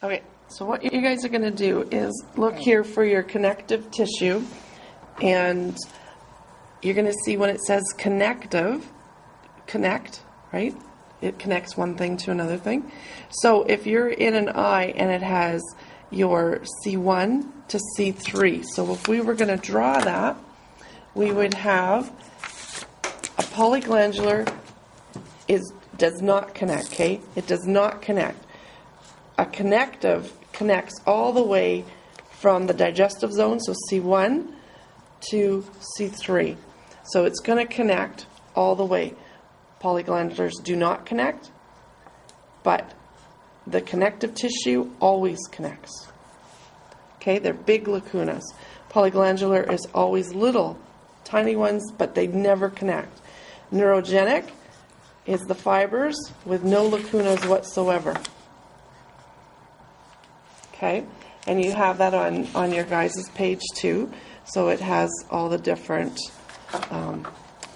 Okay, so what you guys are going to do is look here for your connective tissue, and you're going to see when it says connective, connect, right? It connects one thing to another thing. So if you're in an eye and it has your C1 to C3, so if we were going to draw that, we would have a polyglandular does not connect, okay? It does not connect. A connective connects all the way from the digestive zone, so C1 to C3. So it's going to connect all the way. Polyglandulars do not connect, but the connective tissue always connects. Okay, they're big lacunas. Polyglandular is always little, tiny ones, but they never connect. Neurogenic is the fibers with no lacunas whatsoever. Okay, and you have that on your guys' page too. So it has all the different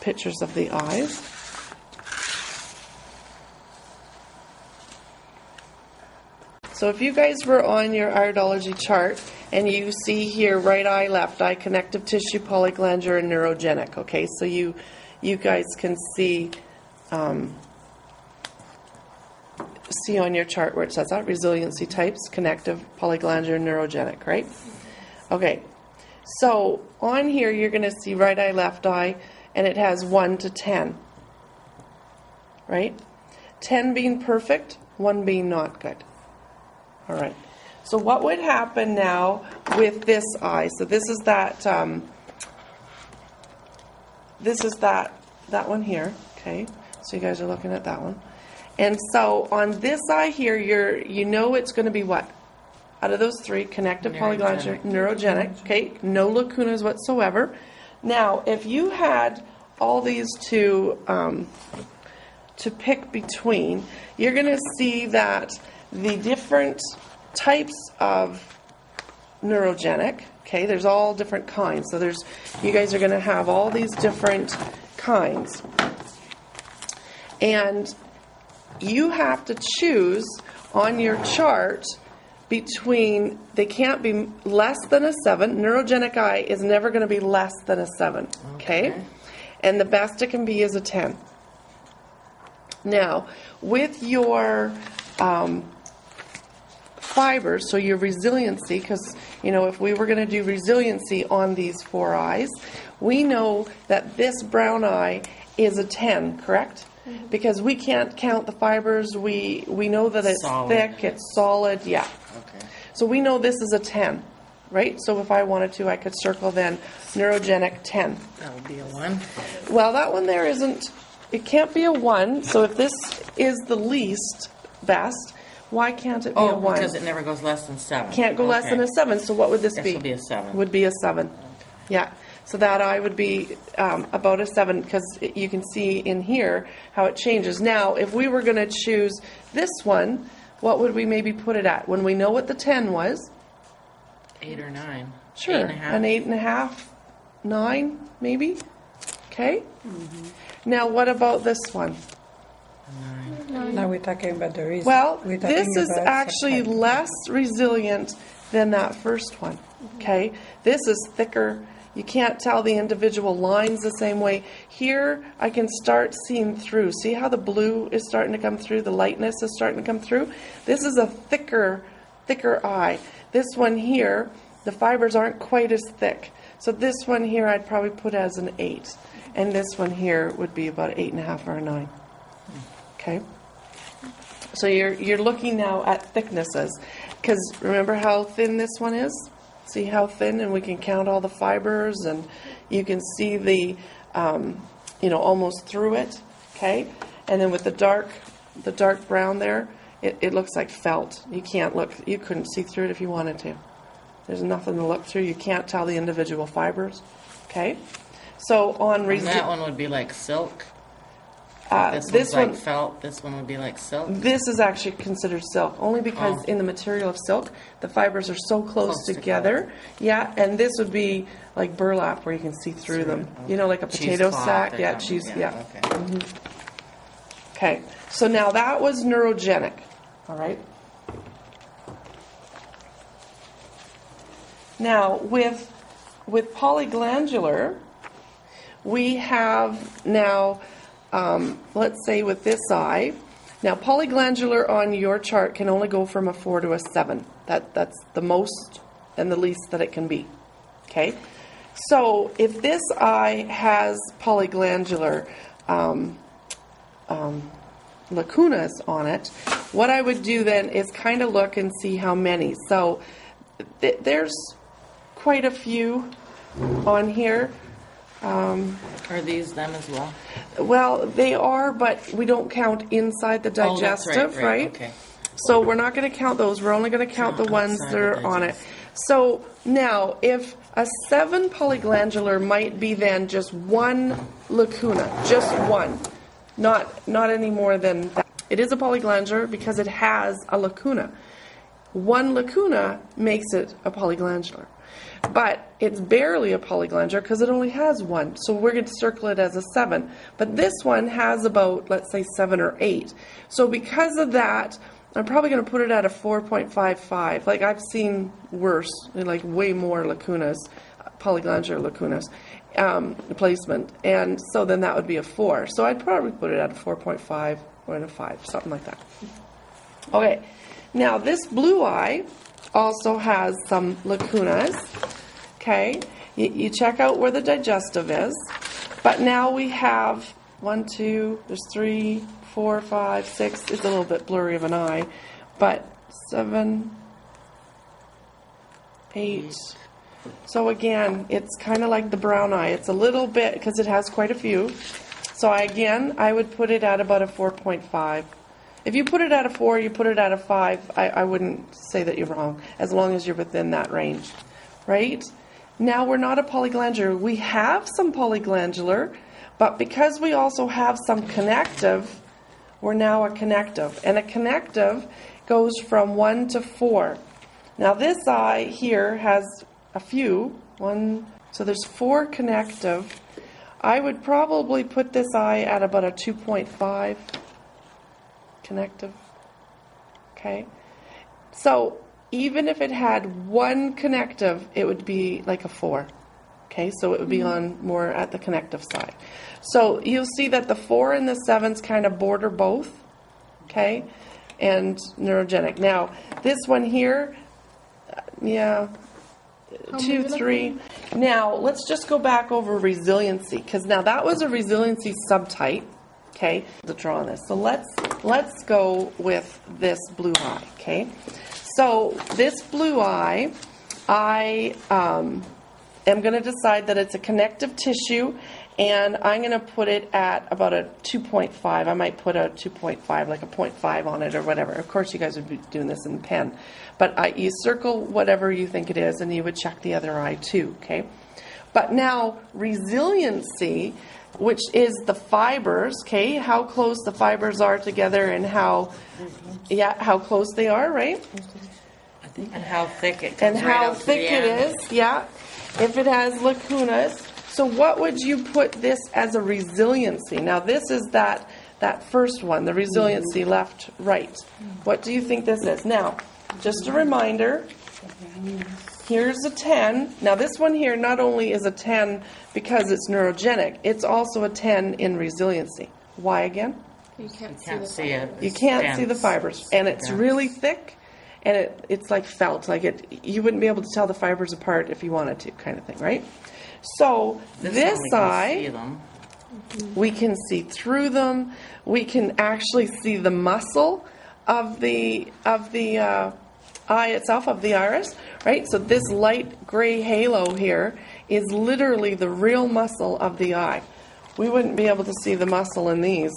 pictures of the eyes. So if you guys were on your iridology chart and you see here right eye, left eye, connective tissue, polyglandular, and neurogenic. Okay, so you guys can see on your chart where it says that resiliency types, connective, polyglandular, neurogenic, right? Okay, so on here you're going to see right eye, left eye, and it has 1 to 10, right? 10 being perfect, 1 being not good. All right. So what would happen now with this eye? So this is that one here. Okay. So you guys are looking at that one. And so on this eye here, you know it's going to be what? Out of those three, connective, polyglandular, neurogenic. Okay. No lacunas whatsoever. Now, if you had all these to pick between, you're going to see that the different types of neurogenic, okay, there's all different kinds. So you guys are going to have all these different kinds. And you have to choose on your chart between, they can't be less than a 7. Neurogenic eye is never going to be less than a 7, okay? And the best it can be is a 10. Now, with your fibers, so your resiliency, because, you know, if we were going to do resiliency on these 4 eyes, we know that this brown eye is a 10, correct? Mm-hmm. Because we can't count the fibers. We know that it's solid. Thick, it's solid, yeah. Okay. So we know this is a 10, right? So if I wanted to, I could circle then neurogenic 10. That would be a 1. Well, that one there isn't, it can't be a 1. So if this is the least best, why can't it be a 1? Because it never goes less than 7. Can't go less than a 7. So what would this be? This would be a 7. Would be a 7. Yeah. So that eye would be about a 7, because you can see in here how it changes. Now, if we were going to choose this one, what would we maybe put it at? When we know what the 10 was? 8 or 9. Sure. 8.5. An 8.5, 9, maybe? Okay. Mm-hmm. Now, what about this one? 9. Now we're talking about the reason. Well, this is actually less resilient than that first one. Okay, this is thicker. You can't tell the individual lines the same way. Here, I can start seeing through. See how the blue is starting to come through? The lightness is starting to come through. This is a thicker eye. This one here, the fibers aren't quite as thick. So this one here, I'd probably put as an 8, and this one here would be about 8.5 or a 9. Okay. So you're looking now at thicknesses, because remember how thin this one is? See how thin, and we can count all the fibers, and you can see the, almost through it. Okay, and then with the dark brown there, it looks like felt. You couldn't see through it if you wanted to. There's nothing to look through. You can't tell the individual fibers. Okay, so that one would be like silk. This one like felt. This one would be like silk. This is actually considered silk, only because in the material of silk, the fibers are so close together. Yeah, and this would be like burlap, where you can see through them. Okay. You know, like a potato sack. Yeah, cheese. Yeah. Okay. Mm-hmm. Okay. So now that was neurogenic. All right. Now, with polyglandular, we have now, let's say with this eye, now polyglandular on your chart can only go from a 4 to a 7. That's the most and the least that it can be. Okay? So if this eye has polyglandular lacunas on it, what I would do then is kind of look and see how many. So there's quite a few on here. Are these them as well? Well, they are, but we don't count inside the digestive, oh, that's right? Okay. So we're not going to count those. We're only going to count the ones that are on it. So now, if a 7 polyglandular might be then just one lacuna, just one, not any more than that. It is a polyglandular because it has a lacuna. One lacuna makes it a polyglandular. But it's barely a polyglandular because it only has one. So we're going to circle it as a 7. But this one has about, let's say, 7 or 8. So because of that, I'm probably going to put it at a 4.55. Like, I've seen worse, like way more lacunas, polyglandular lacunas, placement. And so then that would be a 4. So I'd probably put it at a 4.5 or at a 5, something like that. Okay. Now, this blue eye also has some lacunas. Okay. You check out where the digestive is. But now we have 1, 2, there's 3, 4, 5, 6. It's a little bit blurry of an eye, but 7, 8. So again, it's kind of like the brown eye. It's a little bit, because it has quite a few. So I would put it at about a 4.5. If you put it at a 4, you put it at a 5, I wouldn't say that you're wrong, as long as you're within that range, right? Now, we're not a polyglandular. We have some polyglandular, but because we also have some connective, we're now a connective. And a connective goes from 1 to 4. Now, this eye here has a few. So there's 4 connective. I would probably put this eye at about a 2.5 connective. Okay? So even if it had 1 connective, it would be like a 4. Okay, so it would be on more at the connective side. So you'll see that the 4 and the 7s kind of border both, okay, and neurogenic. Now, this one here, 2, 3. Now, let's just go back over resiliency, because now that was a resiliency subtype, okay, to draw on this. So let's go with this blue eye, okay. So this blue eye, I am going to decide that it's a connective tissue, and I'm going to put it at about a 2.5. I might put a 2.5, like a 0.5 on it or whatever. Of course, you guys would be doing this in the pen. But you circle whatever you think it is, and you would check the other eye too, okay? But now, resiliency, which is the fibers, okay, how close the fibers are together and how close they are, right? And how thick it comes and right how out to thick the it end. is, yeah. If it has lacunas. So what would you put this as a resiliency? Now this is that first one, the resiliency left, right. What do you think this is? Now, just a reminder, here's a 10. Now this one here not only is a 10 because it's neurogenic, it's also a 10 in resiliency. Why again? You can't See it. You can't see the fibers. And it's really thick. And it's like felt, like you wouldn't be able to tell the fibers apart if you wanted to, kind of thing, right? So this eye, we can see through them. We can actually see the muscle of the eye itself, of the iris, right? So this light gray halo here is literally the real muscle of the eye. We wouldn't be able to see the muscle in these.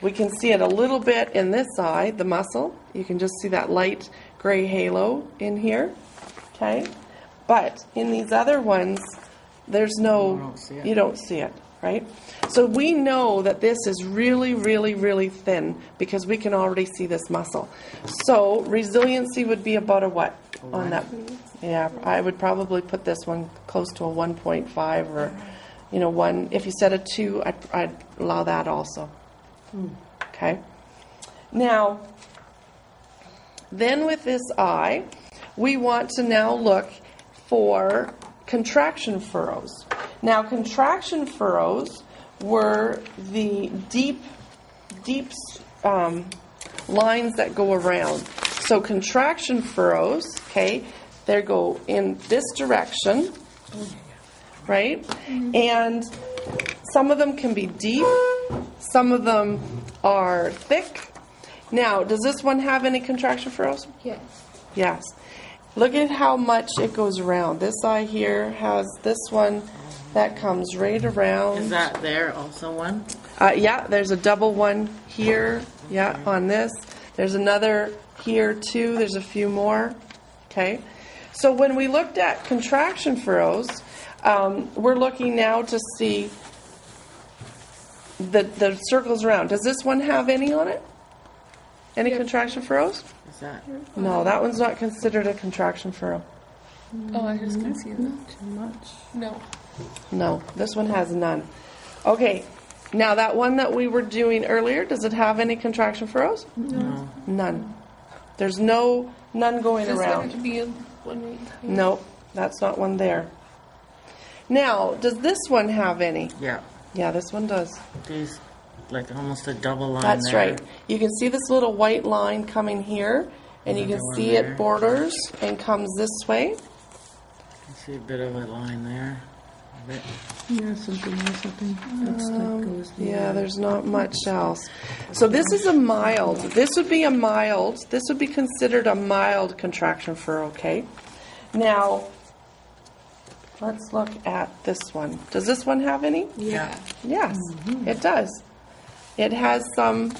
We can see it a little bit in this eye, the muscle. You can just see that light gray halo in here, okay? But in these other ones, there's no, you don't see it, right? So we know that this is really, really, really thin because we can already see this muscle. So resiliency would be about a what on that? Yeah, I would probably put this one close to a 1.5 or, 1. If you said a 2, I'd allow that also. Okay. Now, then with this eye, we want to now look for contraction furrows. Now, contraction furrows were the deep lines that go around. So contraction furrows, okay, they go in this direction, right? And some of them can be deep, some of them are thick. Now, does this one have any contraction furrows? Yes. Yes. Look at how much it goes around. This eye here has this one that comes right around. Is that there also one? Yeah, there's a double one here. Yeah, on this. There's another here too. There's a few more. Okay. So when we looked at contraction furrows, we're looking now to see the circles around. Does this one have any on it? Any contraction furrows? Is that? No, that one's not considered a contraction furrow. Oh, I just can see that. Too much. No. No, this one has none. Okay, now that one that we were doing earlier, does it have any contraction furrows? No. None. There's none going Does there around. be a one? No, that's not one there. Now, does this one have any? Yeah. Yeah, this one does. These, like almost a double line That's there. right. You can see this little white line coming here, and you can Another one see there. it borders and comes this way. I see a bit of a line there. A bit. Yeah, something or something. That's that goes there. Yeah, there's not much else. So this is a mild. This would be a mild. This would be considered a mild contraction furrow, okay? Now, let's look at this one. Does this one have any? Yeah. Yes, it does. It has some,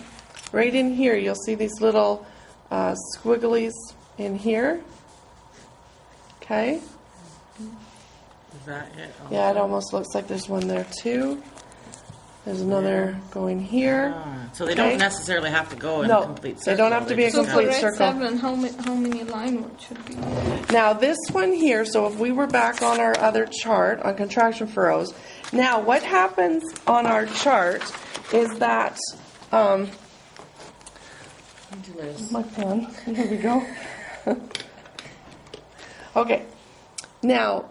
right in here, you'll see these little squigglies in here. Okay? Is that it? Yeah, it almost looks like there's one there too. There's another going here. So they Okay. don't necessarily have to go in No, a complete they circle. don't have to be a just So complete for red circle. 7, how many line would should be? Now this one here, so if we were back on our other chart on contraction furrows, now what happens on our chart is that, my pen, here we go. Okay, now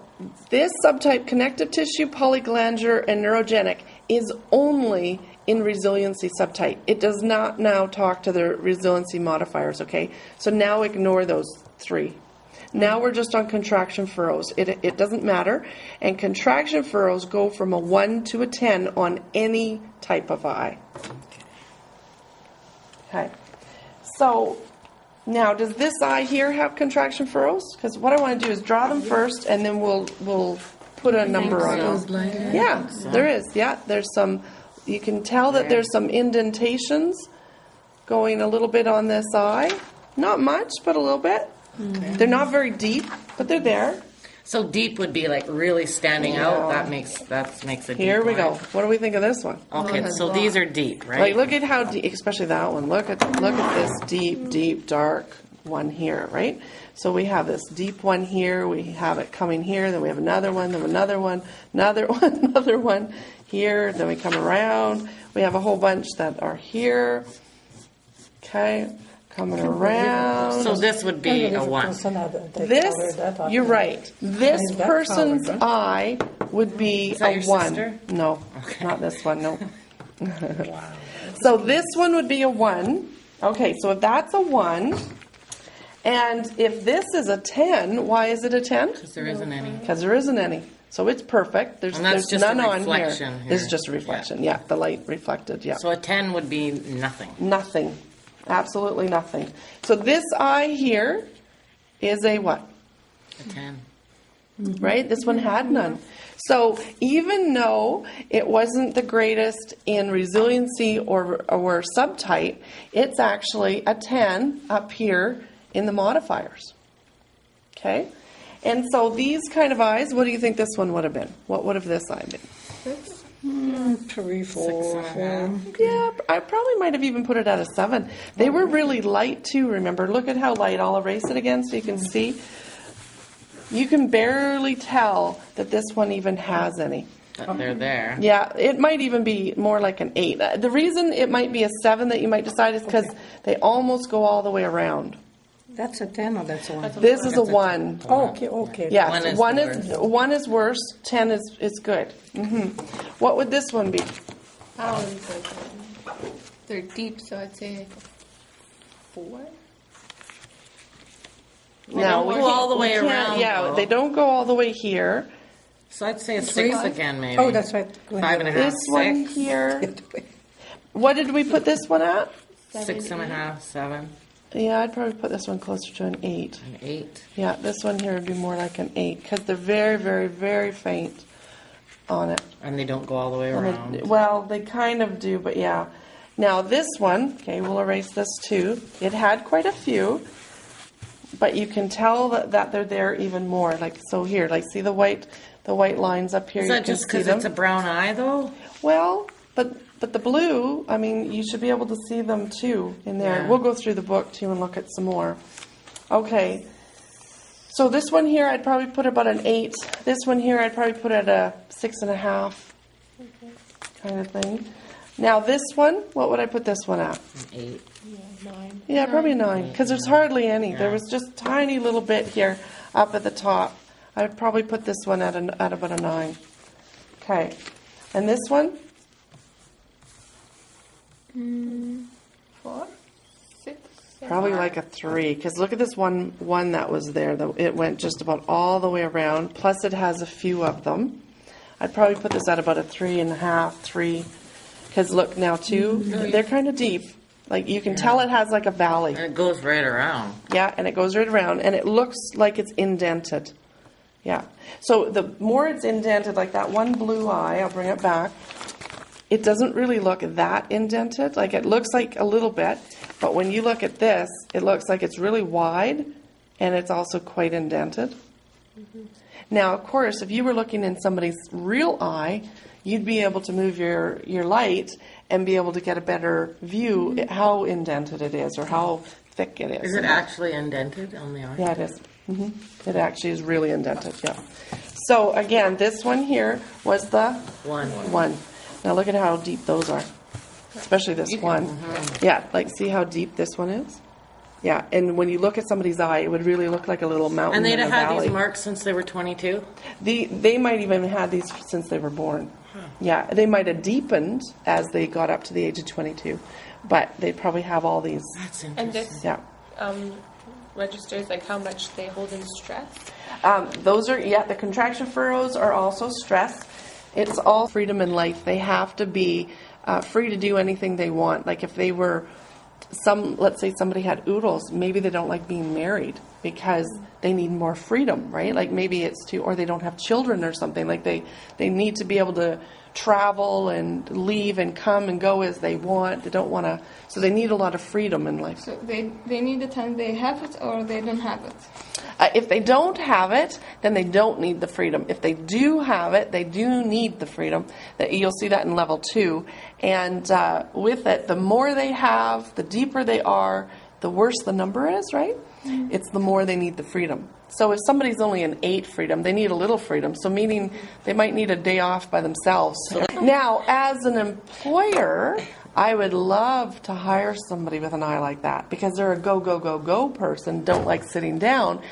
this subtype, connective tissue, polyglandular, and neurogenic, is only in resiliency subtype. It does not now talk to the resiliency modifiers, okay? So now ignore those three. Now we're just on contraction furrows. It doesn't matter. And contraction furrows go from a 1 to a 10 on any type of eye. Okay. So now, does this eye here have contraction furrows? Because what I want to do is draw them first, and then we'll put a number on Those them. lines. Yeah, there is. Yeah, there's some. You can tell that there's some indentations going a little bit on this eye. Not much, but a little bit. Okay. They're not very deep, but they're there. So deep would be like really standing out. That makes a deep Here we line. go. What do we think of this one? Okay, so these are deep, right? Like, look at how deep, especially that one. Look at this deep, dark one here, right? So we have this deep one here. We have it coming here. Then we have another one. Then another one. Another one. Another one here. Then we come around. We have a whole bunch that are here. Okay, coming around. So this would be a 1. This, you're right. This person's eye would be that a your 1. sister? No, not this one. No. So this one would be a 1. Okay, so if that's a 1, and if this is a 10, why is it a 10? Because there isn't any. Because there isn't any. So it's perfect. There's And that's just none a on here. reflection here. This is just a reflection. Yeah, the light reflected. Yeah. So a 10 would be nothing. Nothing. Absolutely nothing. So this eye here is a what? A 10. Right? This one had none. So even though it wasn't the greatest in resiliency or subtype, it's actually a 10 up here in the modifiers. Okay? And so these kind of eyes, what do you think this one would have been? What would have this eye been? 3, 4, 6.5. Yeah, I probably might have even put it at a 7. They were really light too, remember. Look at how light. I'll erase it again so you can see. You can barely tell that this one even has any. But they're there. Yeah, it might even be more like an 8. The reason it might be a 7 that you might decide is because they almost go all the way around. That's a 10 or that's a 1? This is a 1. Oh, okay. Yes, One is the one is worse, 10 is good. What would this one be? They're deep, so I'd say like a 4. Now, don't go all the way can't- around, Yeah, though. they don't go all the way here. So I'd say a 6 again, maybe. Oh, that's right. Go ahead. 5.5, This one 6. here. What did we put this one at? 6.5, 7, Yeah, I'd probably put this one closer to an 8. an 8. Yeah, this one here would be more like an 8 because they're very, very, very faint on it. And they don't go all the way around. Well, they kind of do, but yeah. Now this one, okay, we'll erase this too. It had quite a few, but you can tell that they're there even more. Like so here, like see the white lines up here. Is you that can just see because them. it's a brown eye, though? Well, but the blue, I mean, you should be able to see them too in there. Yeah. We'll go through the book too and look at some more. Okay. So this one here, I'd probably put about an 8. This one here, I'd probably put at a 6.5 kind of thing. Now this one, what would I put this one at? An 8. Yeah, 9. Yeah, probably 9 because there's hardly any. There Yeah. was just a tiny little bit here up at the top. I would probably put this one at about a 9. Okay. And this one? 4, 6, 7. Probably like a 3, because look at this one that was there. It went just about all the way around. Plus, it has a few of them. I'd probably put this at about a 3.5, 3. Because look now too, they're kind of deep. Like you can tell it has like a valley. And it goes right around. Yeah, and it goes right around, and it looks like it's indented. Yeah. So the more it's indented, like that one blue eye, I'll bring it back. It doesn't really look that indented. Like it looks like a little bit, but when you look at this, it looks like it's really wide, and it's also quite indented. Now, of course, if you were looking in somebody's real eye, you'd be able to move your light and be able to get a better view at how indented it is or how thick it is. Is it actually indented on the eye? Yeah, it is. It actually is really indented, yeah. So, again, this one here was the 1. Now, look at how deep those are, especially this one. Yeah, like see how deep this one is? Yeah, and when you look at somebody's eye, it would really look like a little mountain And they'd in a have had valley. these marks since they were 22? They might even have had these since they were born. Yeah, they might have deepened as they got up to the age of 22, but they probably have all these. That's And interesting. this Yeah. registers like how much they hold in stress. Those are, the contraction furrows are also stress. It's all freedom in life. They have to be free to do anything they want. Like if they were, let's say somebody had oodles, maybe they don't like being married because they need more freedom, right? Like maybe it's or they don't have children or something. Like they need to be able to travel and leave and come and go as they want. They don't want to, so they need a lot of freedom in life. So they need the time they have it or they don't have it. If they don't have it, then they don't need the freedom. If they do have it, they do need the freedom. That you'll see that in level 2. And with it, the more they have, the deeper they are, the worse the number is, right? It's the more they need the freedom. So if somebody's only an 8 freedom, they need a little freedom. So meaning they might need a day off by themselves. Now, as an employer, I would love to hire somebody with an eye like that because they're a go, go, go, go person, don't like sitting down.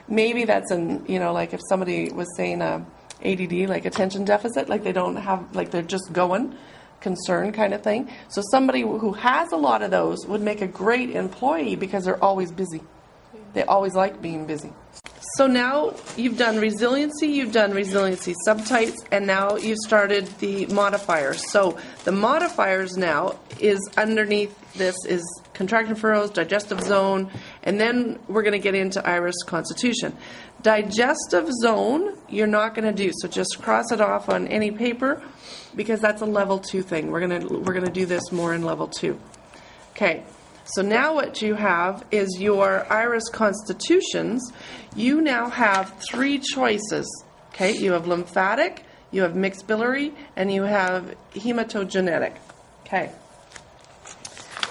Maybe that's like if somebody was saying ADD, like attention deficit, like they don't have, like they're just going, concern kind of thing. So somebody who has a lot of those would make a great employee because they're always busy. They always like being busy. So now you've done resiliency subtypes, and now you've started the modifiers. So the modifiers now is underneath this is contraction furrows, digestive zone, and then we're going to get into iris constitution. Digestive zone, you're not going to do, so just cross it off on any paper because that's a level 2 thing. We're going to do this more in level 2. Okay. So now what you have is your iris constitutions. You now have 3 choices. Okay, you have lymphatic, you have mixed biliary, and you have hematogenetic. Okay.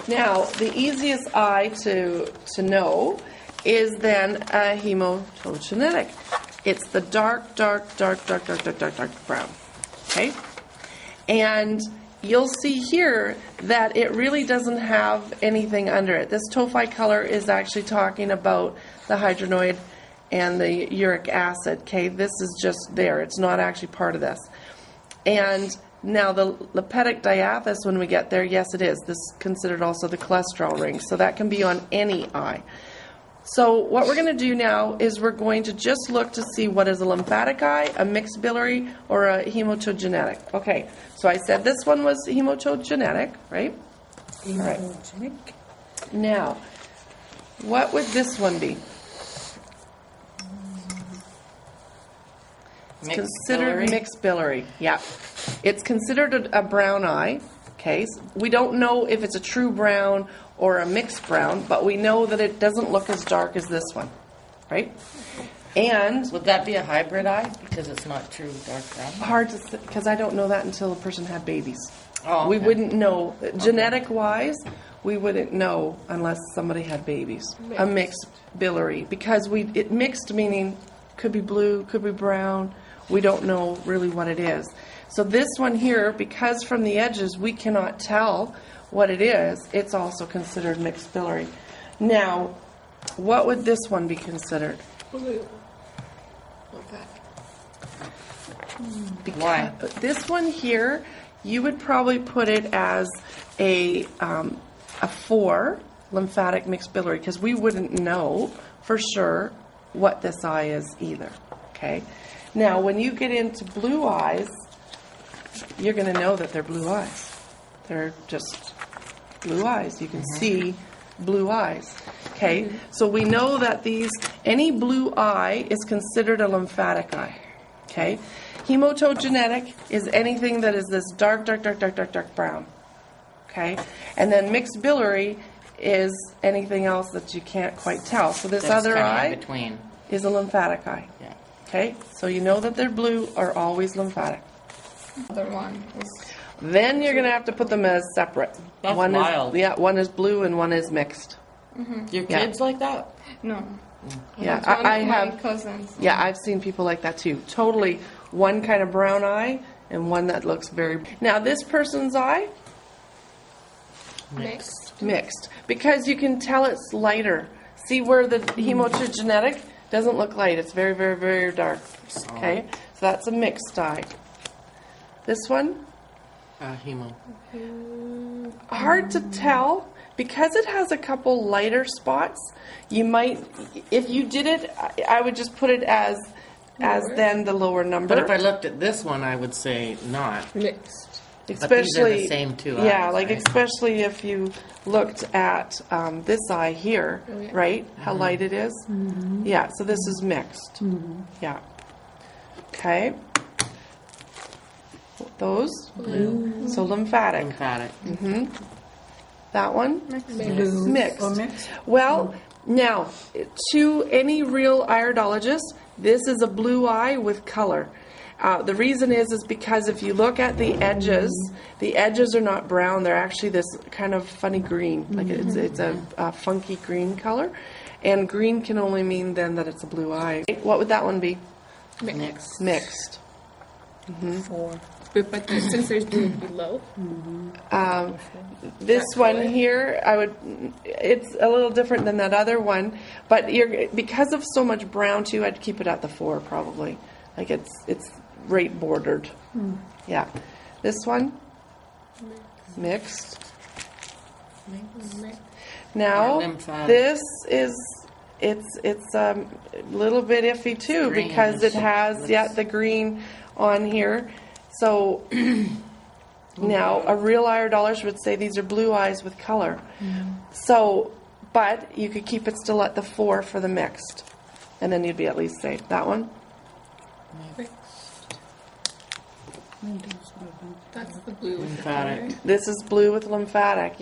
Now, the easiest eye to know is then a hematogenetic. It's the dark brown. Okay? And you'll see here that it really doesn't have anything under it. This tophi color is actually talking about the hydronoid and the uric acid. Okay, this is just there. It's not actually part of this. And now the lipidic diathys, when we get there, yes, it is. This is considered also the cholesterol ring. So that can be on any eye. So what we're going to do now is we're going to just look to see what is a lymphatic eye, a mixed biliary, or a hematogenetic. Okay, so I said this one was hematogenetic, right? All right. Now, what would this one be? It's considered mixed biliary. Yeah. It's considered a brown eye. Okay. We don't know if it's a true brown or a mixed brown, but we know that it doesn't look as dark as this one, right? And would that be a hybrid eye because it's not true dark brown? Hard to say, because I don't know that until a person had babies. Oh, okay. We wouldn't know. Genetic-wise, we wouldn't know unless somebody had babies. Mixed. A mixed biliary, because it mixed meaning could be blue, could be brown. We don't know really what it is. So this one here, because from the edges we cannot tell what it is, it's also considered mixed biliary. Now, what would this one be considered? Blue. Why? This one here, you would probably put it as a 4 lymphatic mixed biliary, because we wouldn't know for sure what this eye is either. Okay. Now, when you get into blue eyes, you're going to know that they're blue eyes. They're just blue eyes. You can see blue eyes. Okay, so we know that any blue eye is considered a lymphatic eye. Okay, hematogenetic is anything that is this dark brown. Okay, and then mixed biliary is anything else that you can't quite tell. So this That's other eye in between. Is a lymphatic eye. Yeah. Okay, so you know that they're blue are always lymphatic. Other one is Then you're going to have to put them as separate. That's one wild. Is, one is blue and one is mixed. Your kids like that? no. Yeah, It's one I of my have. cousins. Yeah, I've seen people like that too. Totally, one kind of brown eye and one that looks very. Now this person's eye mixed because you can tell it's lighter. See where the hematogenetic doesn't look light; it's very, very, very dark. Okay, so that's a mixed eye. This one. Hemo. Hard to tell because it has a couple lighter spots. You might, if you did it, I would just put it as then the lower number. But if I looked at this one, I would say not. Mixed. But these are the same two yeah, eyes, like right? especially if you looked at this eye here, right? How light it is. Yeah, so this is mixed. Yeah. Okay. Those blue. So lymphatic. Lymphatic. That one Mixed. mixed. Or mixed? Well, now to any real iridologist, this is a blue eye with color. The reason is because if you look at the edges are not brown. They're actually this kind of funny green. Like it's a funky green color. And green can only mean then that it's a blue eye. What would that one be? Mixed. Mixed. 4. But since there's blue below. This one here, it's a little different than that other one, but because of so much brown too, I'd keep it at the 4 probably. Like it's right bordered. Yeah. This one? Mixed. Now, this is, it's a little bit iffy too because it has, the green on here. So now a real iridologist would say these are blue eyes with color. So, but you could keep it still at the 4 for the mixed. And then you'd be at least safe. That one? That's the blue with Lymphatic. the color. This is blue with lymphatic,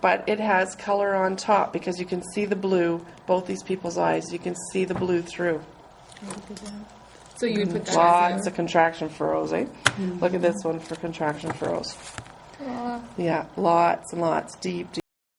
but it has color on top because you can see the blue, both these people's eyes, you can see the blue through. So you would put that Lots as of contraction furrows, eh? Look at this one for contraction furrows. Yeah, lots and lots, deep.